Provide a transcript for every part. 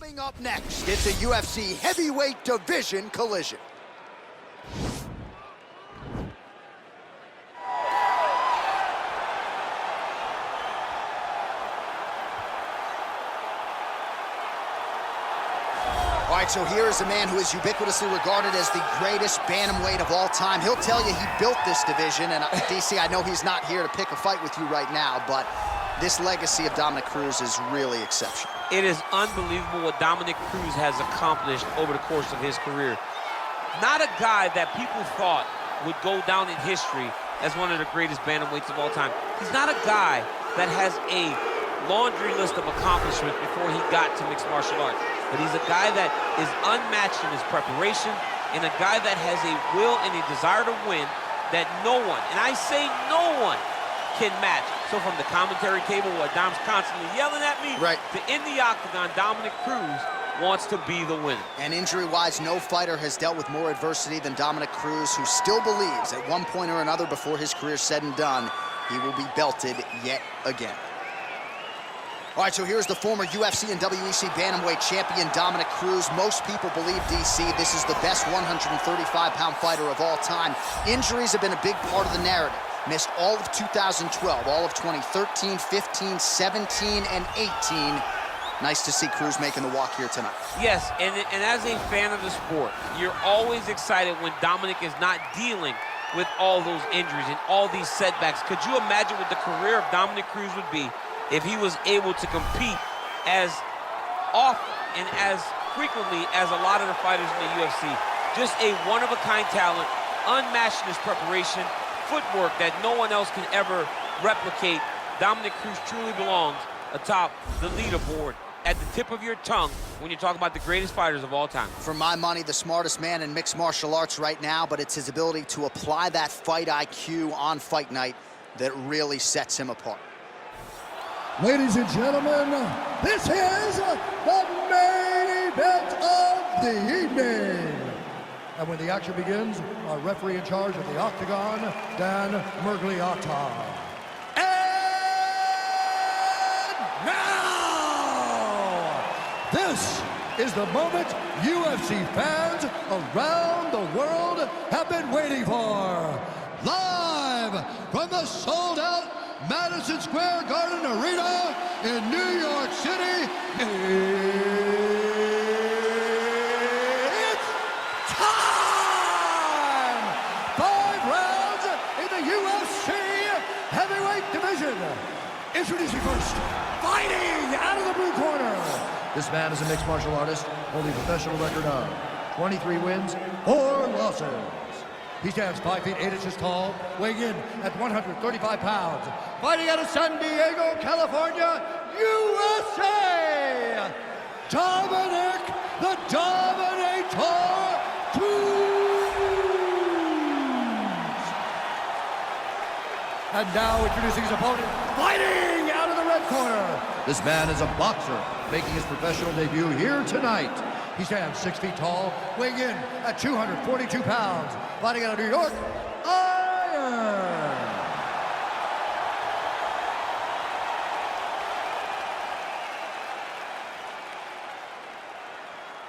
Coming up next, it's a UFC heavyweight division collision. All right, so here is a man who is ubiquitously regarded as the greatest bantamweight of all time. He'll tell you he built this division, and DC, I know he's not here to pick a fight with you right now, but this legacy of Dominic Cruz is really exceptional. It is unbelievable what Dominic Cruz has accomplished over the course of his career. Not a guy that people thought would go down in history as one of the greatest bantamweights of all time. He's not a guy that has a laundry list of accomplishments before he got to mixed martial arts. But he's a guy that is unmatched in his preparation, and a guy that has a will and a desire to win that no one, and I say no one, can match. So from the commentary table, where Dom's constantly yelling at me, right, to in the octagon, Dominic Cruz wants to be the winner. And injury-wise, no fighter has dealt with more adversity than Dominic Cruz, who still believes at one point or another before his career said and done, he will be belted yet again. All right, so here's the former UFC and WBC bantamweight champion, Dominic Cruz. Most people believe, DC, this is the best 135-pound fighter of all time. Injuries have been a big part of the narrative. Missed all of 2012, all of 2013, 15, 17, and 18. Nice to see Cruz making the walk here tonight. Yes, and as a fan of the sport, you're always excited when Dominic is not dealing with all those injuries and all these setbacks. Could you imagine what the career of Dominic Cruz would be if he was able to compete as often and as frequently as a lot of the fighters in the UFC? Just a one-of-a-kind talent, unmatched in his preparation, footwork that no one else can ever replicate. Dominic Cruz truly belongs atop the leaderboard, at the tip of your tongue, when you're talking about the greatest fighters of all time. For my money, the smartest man in mixed martial arts right now, but it's his ability to apply that fight IQ on fight night that really sets him apart. Ladies and gentlemen, this is the main event of the evening. And when the action begins, our referee in charge of the octagon, Dan Mergliotta. And now, this is the moment UFC fans around the world have been waiting for. Live from the sold-out Madison Square Garden Arena in New York City, it's time! 5 rounds in the UFC heavyweight division. Introducing first, fighting out of the blue corner. This man is a mixed martial artist, holding a professional record of 23 wins, 4 losses. He stands 5 feet 8 inches tall, weighing in at 135 pounds. Fighting out of San Diego, California, USA, Dominic the Dominator Cruz. And now introducing his opponent, fighting out of the red corner. This man is a boxer, making his professional debut here tonight. He stands 6 feet tall, weighing in at 242 pounds. Fighting out of New York, Iron.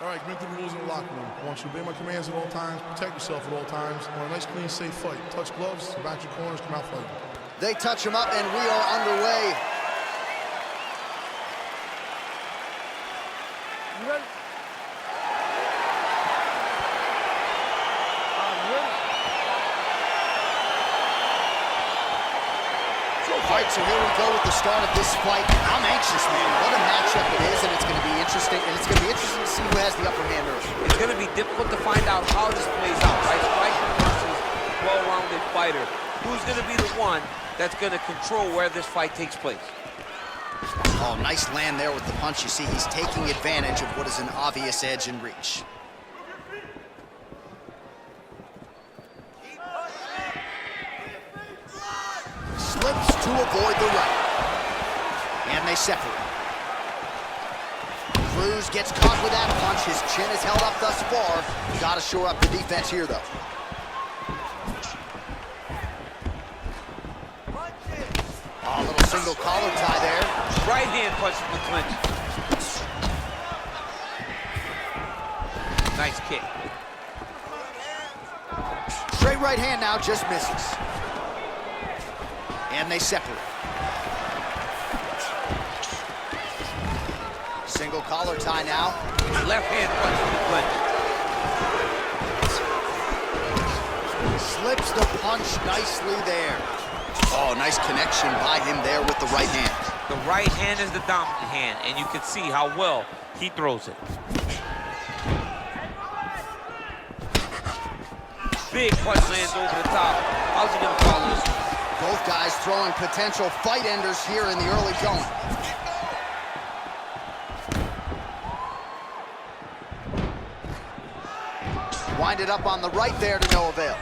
All right, commit to the rules in the locker room. I want you to obey my commands at all times, protect yourself at all times. I want a nice, clean, safe fight. Touch gloves, back your corners, come out fighting. They touch him up, and we are underway. You ready? All right, so here we go with the start of this fight. I'm anxious, man. What a matchup it is, and it's going to be interesting. And it's going to be interesting to see who has the upper hand early. It's going to be difficult to find out how this plays out, right? Striker versus well-rounded fighter. Who's going to be the one that's going to control where this fight takes place? Oh, nice land there with the punch. You see, he's taking advantage of what is an obvious edge and reach. Slips to avoid the right. And they separate. Cruz gets caught with that punch. His chin is held up thus far. Got to shore up the defense here, though. Oh, a little single collar tie there. Right hand punch from the clinch. Nice kick. Straight right hand now, just misses. And they separate. Single collar tie now. Left hand punch to the clinch. Slips the punch nicely there. Oh, nice connection by him there with the right hand. The right hand is the dominant hand, and you can see how well he throws it. Big punch lands over the top. How's he gonna follow this one? Both guys throwing potential fight enders here in the early going. Winded up on the right there to no avail.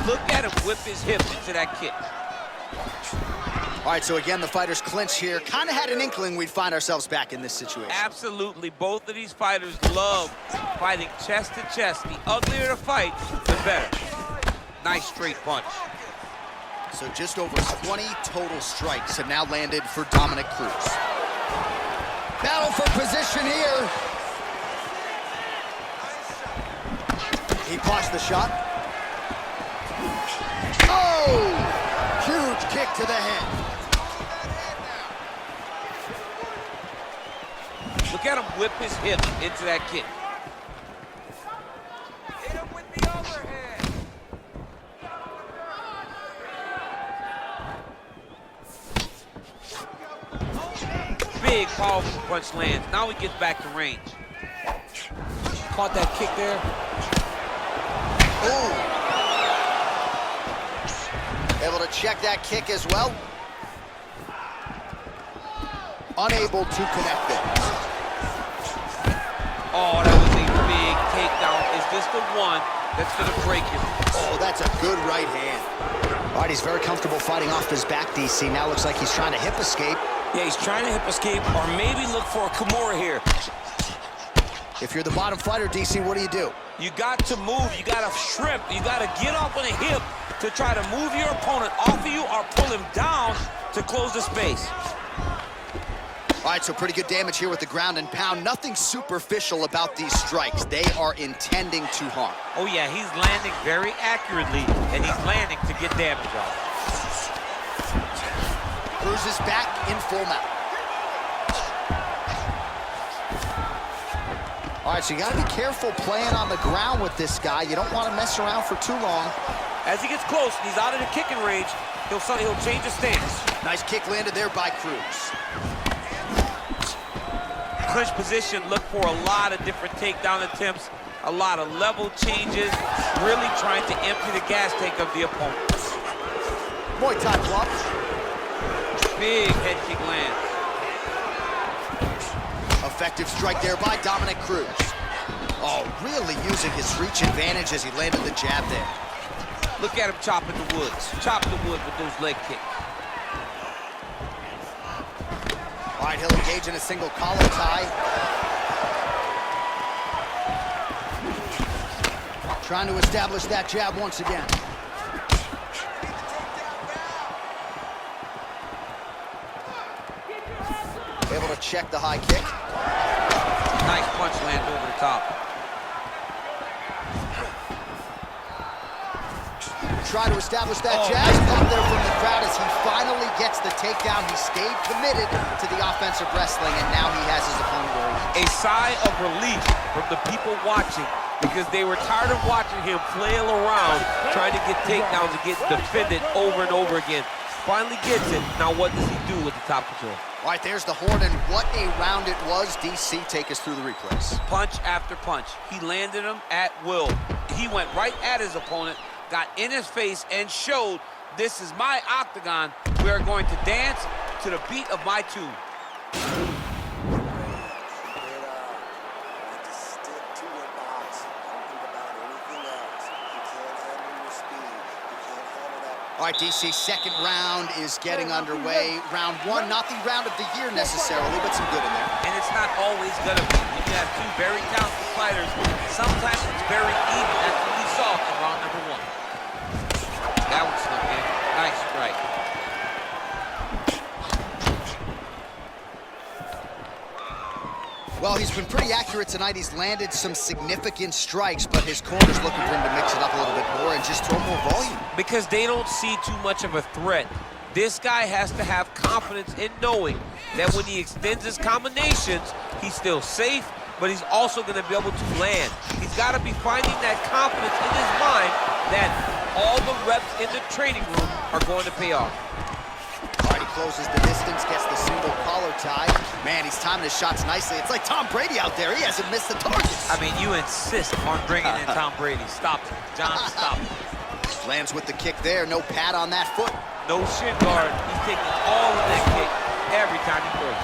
Look at him whip his hip into that kick. All right, so again, the fighters clinch here. Kind of had an inkling we'd find ourselves back in this situation. Absolutely. Both of these fighters love fighting chest to chest. The uglier the fight, the better. Nice straight punch. So just over 20 total strikes have now landed for Dominic Cruz. Battle for position here. He blocks the shot. Oh! Huge kick to the head. Look at him whip his hip into that kick. Hit him with the overhead. Big, powerful punch lands. Now he gets back to range. Caught that kick there. Ooh. Able to check that kick as well. Unable to connect it. Oh, that was a big takedown. Is this the one that's going to break him? Oh, that's a good right hand. All right, he's very comfortable fighting off his back, DC. Now looks like he's trying to hip escape. Yeah, he's trying to hip escape or maybe look for a Kimura here. If you're the bottom fighter, DC, what do? You got to move. You got to shrimp. You got to get off on a hip to try to move your opponent off of you or pull him down to close the space. All right, so pretty good damage here with the ground and pound. Nothing superficial about these strikes. They are intending to harm. Oh, yeah, he's landing very accurately, and he's landing to get damage off. Cruz is back in full mount. All right, so you got to be careful playing on the ground with this guy. You don't want to mess around for too long. As he gets close and he's out of the kicking range, he'll change his stance. Nice kick landed there by Cruz. Clinch position, look for a lot of different takedown attempts, a lot of level changes, really trying to empty the gas tank of the opponent. Muay Thai club. Big head kick lands. Effective strike there by Dominic Cruz. Oh, really using his reach advantage as he landed the jab there. Look at him chopping the woods. Chop the wood with those leg kicks. All right, he'll engage in a single collar tie. Trying to establish that jab once again. Able to check the high kick. Nice punch lands over the top. Try to establish that jab. Nice pop there from the crowd as he finally gets the takedown. He stayed committed to the offensive wrestling, and now he has his opponent where he is. A sigh of relief from the people watching because they were tired of watching him flail around trying to get takedowns and get defended over and over again. Finally gets it. Now what does he do with the top control? All right, there's the horn, and what a round it was. DC, take us through the replays. Punch after punch. He landed him at will. He went right at his opponent, got in his face, and showed, this is my octagon. We are going to dance to the beat of my tune. All right, DC, second round is getting underway. Round one, not the round of the year necessarily, but some good in there. And it's not always gonna be. When you have two very talented fighters, sometimes it's very even. That's what we saw in round number one. That was looking nice strike. Well, he's been pretty accurate tonight. He's landed some significant strikes, but his corner's looking for him to mix it up a little bit more and just throw more volume. Because they don't see too much of a threat. This guy has to have confidence in knowing that when he extends his combinations, he's still safe, but he's also going to be able to land. He's got to be finding that confidence in his mind that all the reps in the training room are going to pay off. All right, he closes the distance, gets the single collar tie. Man, he's timing his shots nicely. It's like Tom Brady out there. He hasn't missed the targets. I mean, you insist on bringing in Tom Brady. Stop it. John, stop it. Lands with the kick there. No pad on that foot. No shin guard. He's taking all of that kick every time he throws.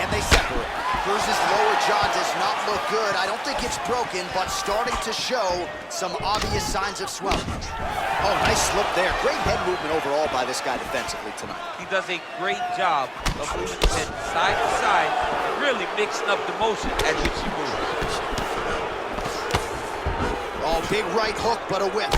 And they separate. Cruz's lower jaw does not look good. I don't think it's broken, but starting to show some obvious signs of swelling. Oh, nice slip there. Great head movement overall by this guy defensively tonight. He does a great job of moving his head side to side, really mixing up the motion at which he moves. Oh, big right hook, but a whip.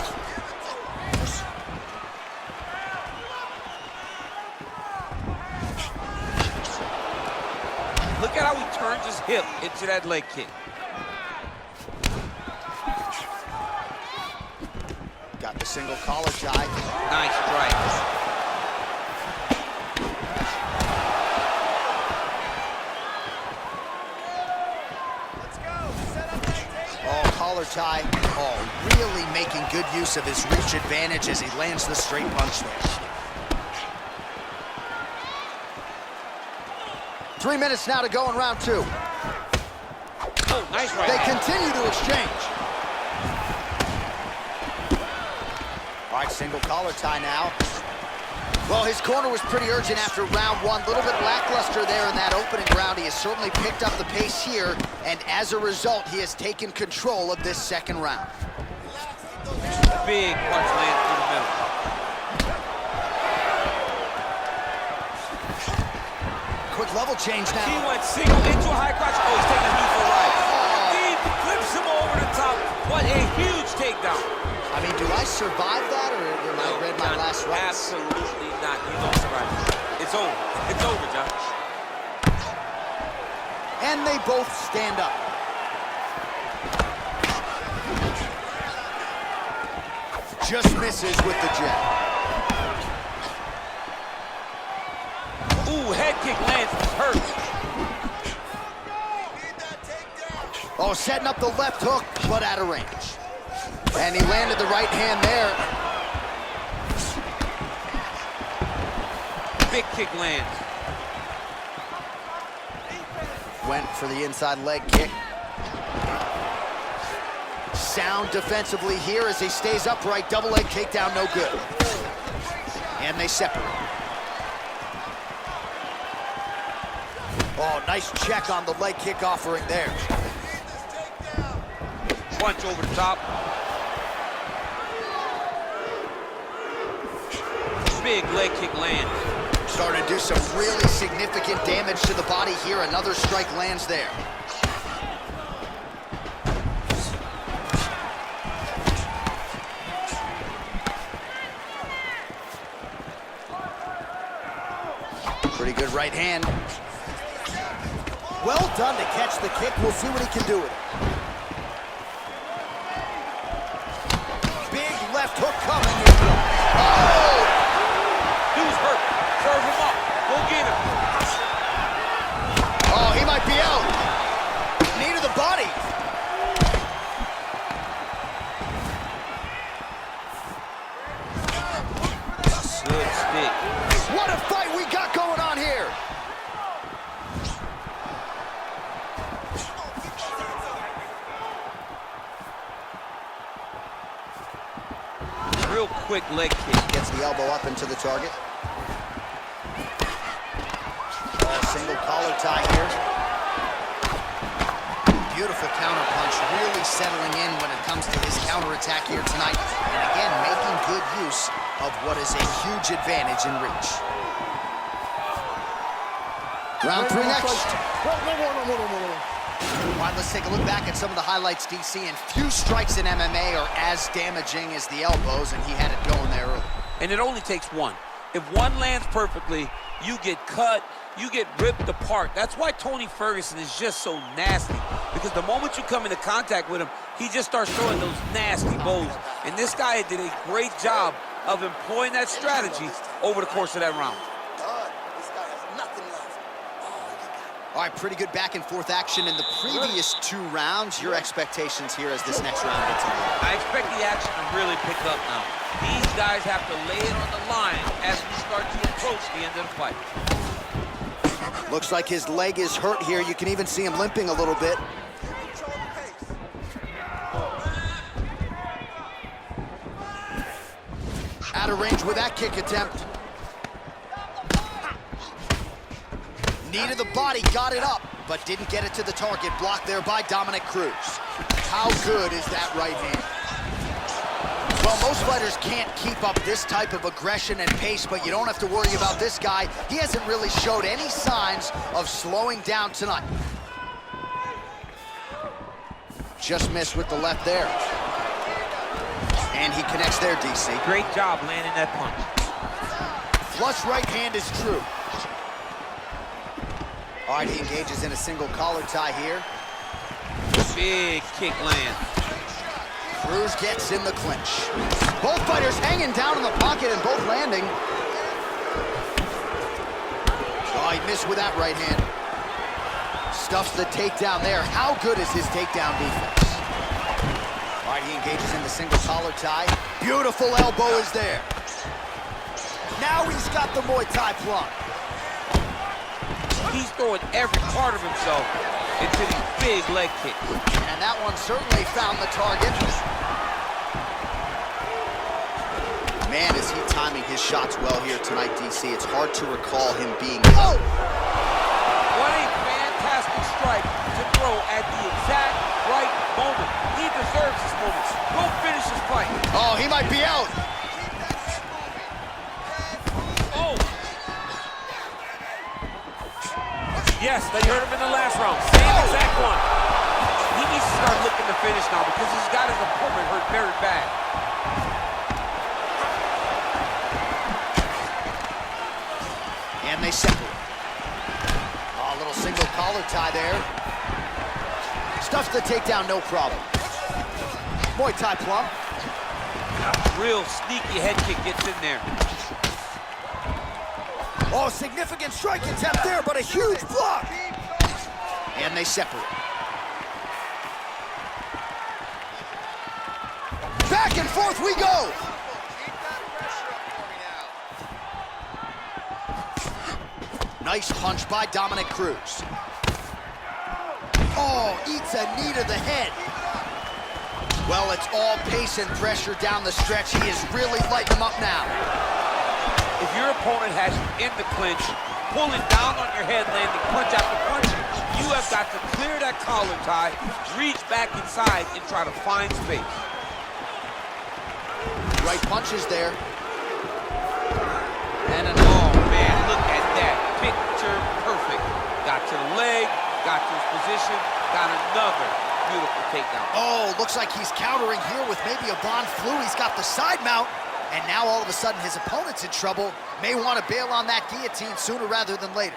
Look at how he turns his hip into that leg kick. Got the single collar tie. Nice strike. Oh, collar tie. Oh, really making good use of his reach advantage as he lands the straight punch there. 3 minutes now to go in round 2. Oh, nice right. They continue to exchange. All right, single collar tie now. Well, his corner was pretty urgent after round 1. A little bit lackluster there in that opening round. He has certainly picked up the pace here, and as a result, he has taken control of this second round. Big punch lands through the middle. Quick level change now. He went single into a high crotch. Oh, he's taking his knee for a ride. He flips him over the top. What a huge takedown. I mean, do I survive that, or am I read my last rights? Absolutely not. You don't survive. It's over. It's over, John. And they both stand up. Just misses with the jab. Ooh, head kick lands. Hurt. Oh, setting up the left hook, but out of range. And he landed the right hand there. Big kick lands. Went for the inside leg kick. Sound defensively here as he stays upright. Double leg takedown, no good. And they separate. Oh, nice check on the leg kick offering there. Punch over the top. Big leg kick lands. Starting to do some really significant damage to the body here. Another strike lands there. Pretty good right hand. Well done to catch the kick. We'll see what he can do with it. Big left hook coming. Oh! Dude's hurt. Serve him up. Go get him. Oh, he might be out. Knee to the body. Good stick. What a fight we got going on here. Real quick leg kick. Gets the elbow up into the target. Oh, single collar tie here. Beautiful counter punch, really settling in when it comes to his counterattack here tonight. And again, making good use of what is a huge advantage in reach. Round 3 next. All right, let's take a look back at some of the highlights, DC, and few strikes in MMA are as damaging as the elbows, and he had it going there early. And it only takes one. If one lands perfectly, you get cut, you get ripped apart. That's why Tony Ferguson is just so nasty, because the moment you come into contact with him, he just starts throwing those nasty bows. And this guy did a great job of employing that strategy over the course of that round. All right, pretty good back-and-forth action in the previous 2 rounds. Your expectations here as this next round gets underway? I expect the action to really pick up now. These guys have to lay it on the line as we start to approach the end of the fight. Looks like his leg is hurt here. You can even see him limping a little bit. Out of range with that kick attempt. Knee to the body, got it up, but didn't get it to the target. Blocked there by Dominic Cruz. How good is that right hand? Well, most fighters can't keep up this type of aggression and pace, but you don't have to worry about this guy. He hasn't really showed any signs of slowing down tonight. Just missed with the left there. And he connects there, DC. Great job landing that punch. Flush right hand is true. All right, he engages in a single collar tie here. Big kick land. Cruz gets in the clinch. Both fighters hanging down in the pocket and both landing. Oh, he missed with that right hand. Stuffs the takedown there. How good is his takedown defense? All right, he engages in the single collar tie. Beautiful elbow is there. Now he's got the Muay Thai plum. He's throwing every part of himself into these big leg kicks. And that one certainly found the target. Man, is he timing his shots well here tonight, DC. It's hard to recall him being... Oh! What a fantastic strike to throw at the exact right moment. He deserves this moment. Go finish this fight. Oh, he might be out. Oh! Yes, they hurt him in the last round. Same exact one. He needs to start looking to finish now because he's got his opponent hurt very bad. And they separate. Oh, a little single collar tie there. Stuffs the takedown, no problem. Muay Thai plum. Real sneaky head kick gets in there. Oh, significant strike attempt there, but a huge block. And they separate. Back and forth we go. Nice punch by Dominic Cruz. Oh, eats a knee to the head. Well, it's all pace and pressure down the stretch. He is really lighting him up now. If your opponent has you in the clinch, pulling down on your head, landing punch after punch, you have got to clear that collar tie, reach back inside, and try to find space. Right punches there. And oh man, look at that. Picture perfect. Got to the leg, got to his position, got another beautiful takedown. Oh, looks like he's countering here with maybe a Von Flue. He's got the side mount. And now all of a sudden his opponent's in trouble. May want to bail on that guillotine sooner rather than later.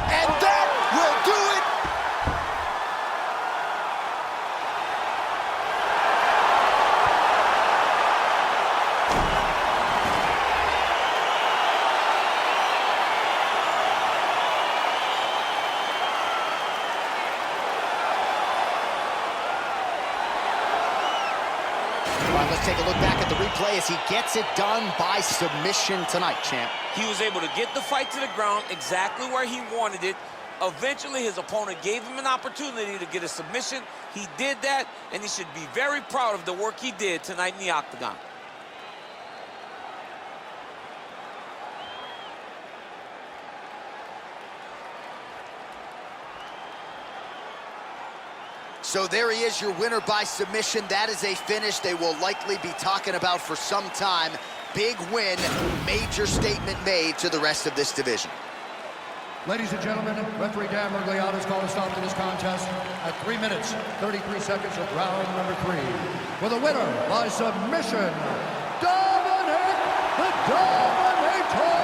And that will do it. All right, let's take a look back at the replay as he gets it done by submission tonight, champ. He was able to get the fight to the ground exactly where he wanted it. Eventually, his opponent gave him an opportunity to get a submission. He did that, and he should be very proud of the work he did tonight in the octagon. So there he is, your winner by submission. That is a finish they will likely be talking about for some time. Big win, major statement made to the rest of this division. Ladies and gentlemen, referee Dan Mergliano's called a stop to this contest at 3 minutes, 33 seconds of round number 3. For the winner by submission, Dominic the Dominator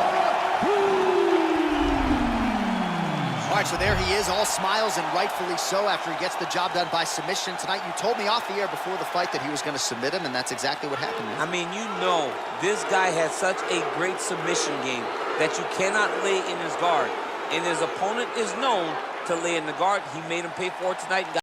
Cruz! All right, so there he is, all smiles and rightfully so after he gets the job done by submission. Tonight, you told me off the air before the fight that he was going to submit him, and that's exactly what happened. I mean, you know, this guy has such a great submission game that you cannot lay in his guard. And his opponent is known to lay in the guard. He made him pay for it tonight.